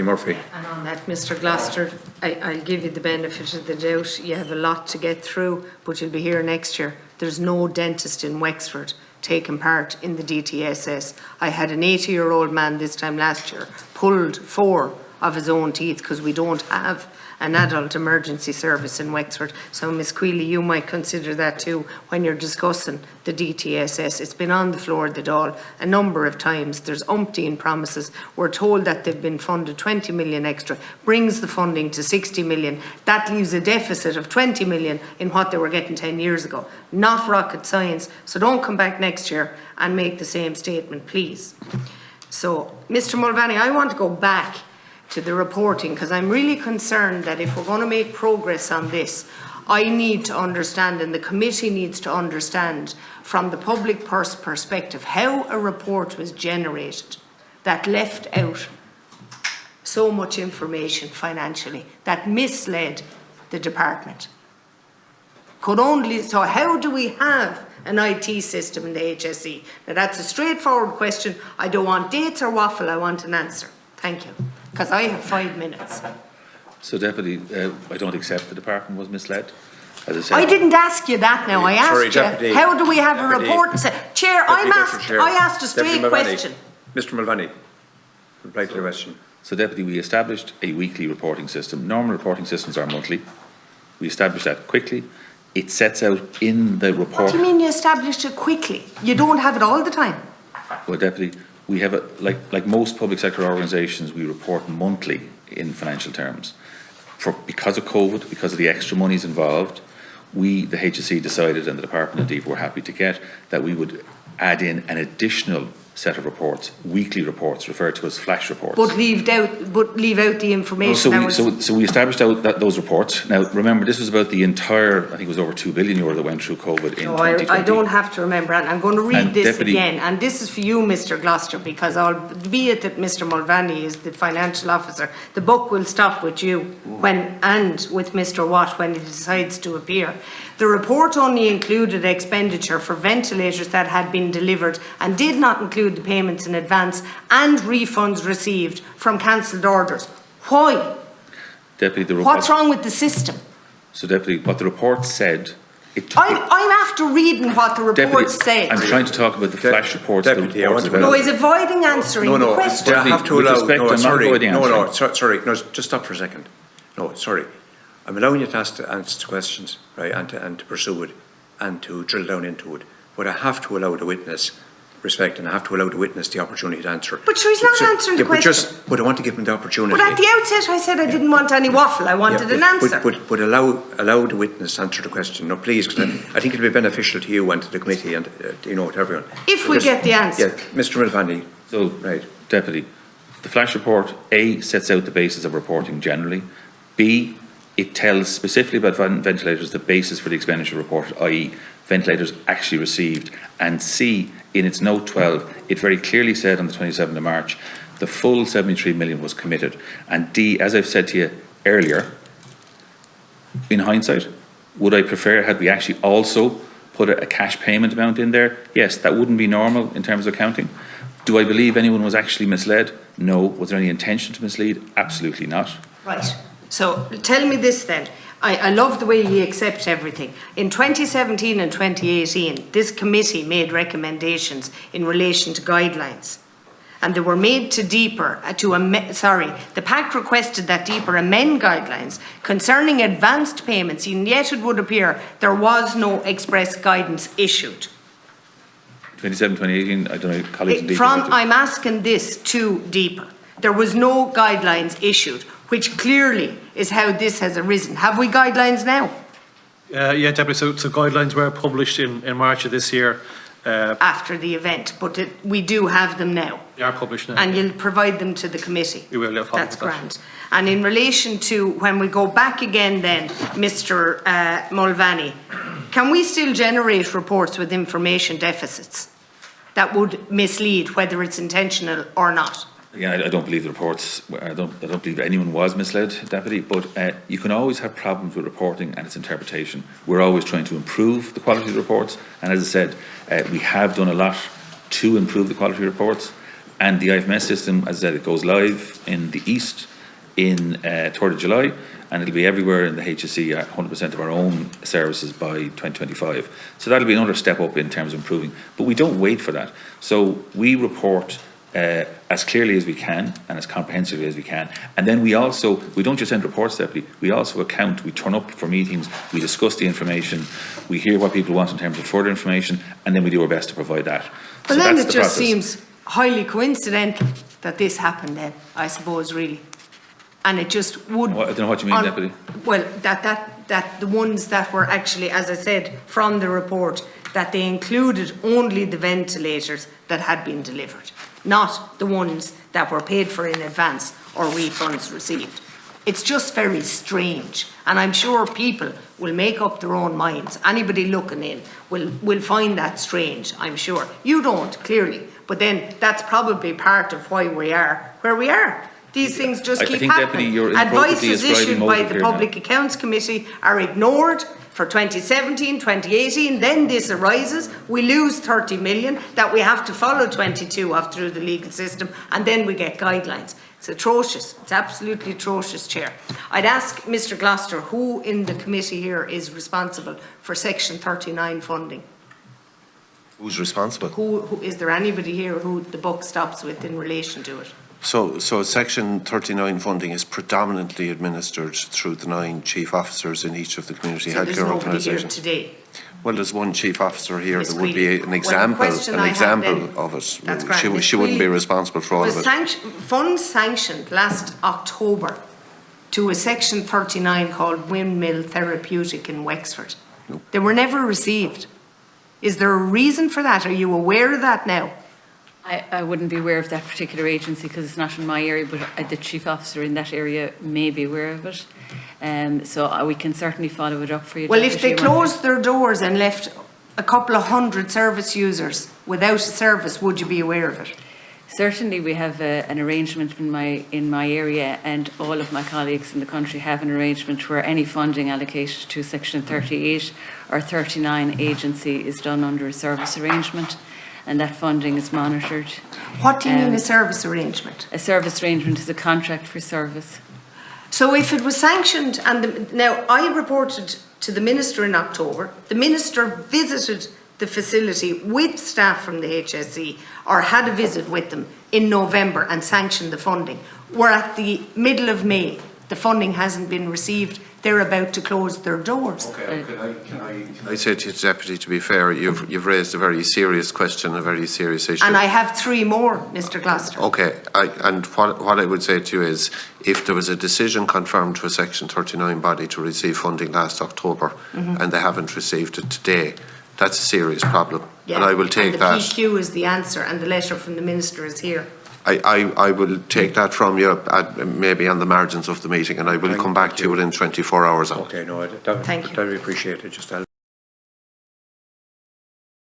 Murphy. And on that, Mr. Gloucester, I'll give you the benefit of the doubt. You have a lot to get through, but you'll be here next year. There's no dentist in Wexford taking part in the DTSS. I had an 80-year-old man this time last year pulled 4 of his own teeth because we don't have an adult emergency service in Wexford. So, Ms. Queally, you might consider that too when you're discussing the DTSS. It's been on the floor of the Dáil a number of times. There's umpteen promises. We're told that they've been funded 20 million extra, brings the funding to 60 million. That leaves a deficit of 20 million in what they were getting 10 years ago. Not rocket science. So don't come back next year and make the same statement, please. So, Mr. Mulvaney, I want to go back to the reporting, because I'm really concerned that if we're going to make progress on this, I need to understand, and the committee needs to understand, from the public purse perspective, how a report was generated that left out so much information financially, that misled the department. So how do we have an IT system in the HSE? Now, that's a straightforward question. I don't want dates or waffle, I want an answer. Thank you. Because I have 5 minutes. So, Deputy, I don't accept the department was misled. As I said, I didn't ask you that now. I asked Deputy, you, how do we have a report? Chair, I asked a straight question. Mr. Mulvaney, reply to the question. So, Deputy, we established a weekly reporting system. Normal reporting systems are monthly. We established that quickly. It sets out in the report. What do you mean you established it quickly? You don't have it all the time. Well, Deputy, we have like most public sector organisations, we report monthly in financial terms. Because of COVID, because of the extra monies involved, the HSE decided, and the Department indeed were happy to get, that we would add in an additional set of reports, weekly reports, referred to as flash reports. But leave out the information. So we established those reports. Now, remember, this was about the entire, I think it was over €2 billion that went through COVID in 2020. I don't have to remember, and I'm going to read this again, and this is for you, Mr. Gloucester, because albeit that Mr. Mulvaney is the financial officer, the buck will stop with you and with Mr. Watt when he decides to appear. The report only included expenditure for ventilators that had been delivered and did not include the payments in advance and refunds received from cancelled orders. Why? Deputy, what's wrong with the system? So, Deputy, what the report said... I'm after reading what the report said. I'm trying to talk about the flash reports. Deputy, no, he's avoiding answering the question. I have to allow... Sorry, just stop for a second. No, sorry. I'm allowing you to answer the questions, right, and to pursue it and to drill down into it. But I have to allow the witness respect, and I have to allow the witness the opportunity to answer. But sure, he's not answering the question. But I want to give him the opportunity. But at the outset, I said I didn't want any waffle. I wanted an answer. But allow the witness to answer the question. No, please, because I think it'll be beneficial to you and to the committee and to everyone. If we get the answer. Yeah, Mr. Mulvaney. So, right, Deputy, the flash report A sets out the basis of reporting generally. B, it tells specifically about ventilators the basis for the expenditure reported, i.e. ventilators actually received. And C, in its note 12, it very clearly said on the 27th of March, the full 73 million was committed. And D, as I've said to you earlier, in hindsight, would I prefer had we actually also put a cash payment amount in there? Yes, that wouldn't be normal in terms of accounting. Do I believe anyone was actually misled? No. Was there any intention to mislead? Absolutely not. Right. So tell me this then. I love the way you accept everything. In 2017 and 2018, this committee made recommendations in relation to guidelines. And they were made to the PAC requested that DEEPR amend guidelines concerning advanced payments, and yet it would appear there was no express guidance issued. 2017, 2018, I don't know, colleagues. I'm asking this to DEEPR. There was no guidelines issued, which clearly is how this has arisen. Have we guidelines now? Yeah, Deputy, so guidelines were published in March of this year. After the event, but we do have them now. They are published now. And you'll provide them to the committee. We will, yeah. That's grand. And in relation to, when we go back again then, Mr. Mulvaney, can we still generate reports with information deficits that would mislead, whether it's intentional or not? Again, I don't believe the reports, I don't believe anyone was misled, Deputy, but you can always have problems with reporting and its interpretation. We're always trying to improve the quality of the reports, and as I said, we have done a lot to improve the quality of reports. And the IFMS system, as I said, it goes live in the east in 3rd of July, and it'll be everywhere in the HSE, 100% of our own services by 2025. So that'll be another step up in terms of improving. But we don't wait for that. So we report as clearly as we can and as comprehensively as we can. And then we don't just send reports separately, we also account, we turn up for meetings, we discuss the information, we hear what people want in terms of further information, and then we do our best to provide that. But So then that's it the just process. seems highly coincidental that this happened then, I suppose, really. And it just would... I don't know what you mean, Deputy. Well, that the ones that were actually, as I said, from the report, that they included only the ventilators that had been delivered, not the ones that were paid for in advance or refunds received. It's just very strange, and I'm sure people will make up their own minds. Anybody looking in will find that strange, I'm sure. You don't, clearly, but then that's probably part of why we are where we are. These things just I keep think, Deputy, happening. you're Advices inappropriately issued ascribing by motive the here now. Public Accounts Committee are ignored for 2017, 2018, then this arises, we lose 30 million that we have to follow 22 of through the legal system, and then we get guidelines. It's atrocious, it's absolutely atrocious, Chair. I'd ask Mr Gloucester who in the committee here is responsible for Section 39 funding. Who's responsible? Who is there anybody here who the buck stops with in relation to it? So Section 39 funding is predominantly administered through the 9 chief officers in each of the community So there's healthcare nobody here organisations. today. Well, there's one chief officer here. Miss There would be Queenie. an example, Well, the question I have then- of it. That's grand. Miss She wouldn't be Queenie, responsible for all of was it. funds sanctioned last October to a Section 39 called Windmill Therapeutic in Wexford. No. They were never received. Is there a reason for that? Are you aware of that now? I wouldn't be aware of that particular agency because it's not in my area, but the chief officer in that area may be aware of it. So we can certainly follow it up for you. Well, if they Deputy. closed their doors and left a couple of hundred service users without a service, would you be aware of it? Certainly we have an arrangement in my area, and all of my colleagues in the country have an arrangement where any funding allocated to Section 38 or 39 agency is done under a service arrangement, and that funding is monitored. What do you mean a service arrangement? A service arrangement is a contract for service. So if it was sanctioned, now I reported to the Minister in October, the Minister visited the facility with staff from the HSE or had a visit with them in November and sanctioned the funding. We're at the middle of May, the funding hasn't been received, they're about to close their doors. Okay, can I say to you, Deputy, to be fair, you've raised a very serious question, a very serious issue. And I have 3 more, Mr Gloucester. Okay, and what I would say to you is, if there was a decision confirmed to a Section 39 body to receive funding last October, and they haven't received it today, that's a serious problem. Yeah, and I will take that. And the PQ is the answer, and the letter from the Minister is here. I will take that from you maybe on the margins of the meeting, and I will come back to you within 24 hours. Thank you. That would be appreciated. Just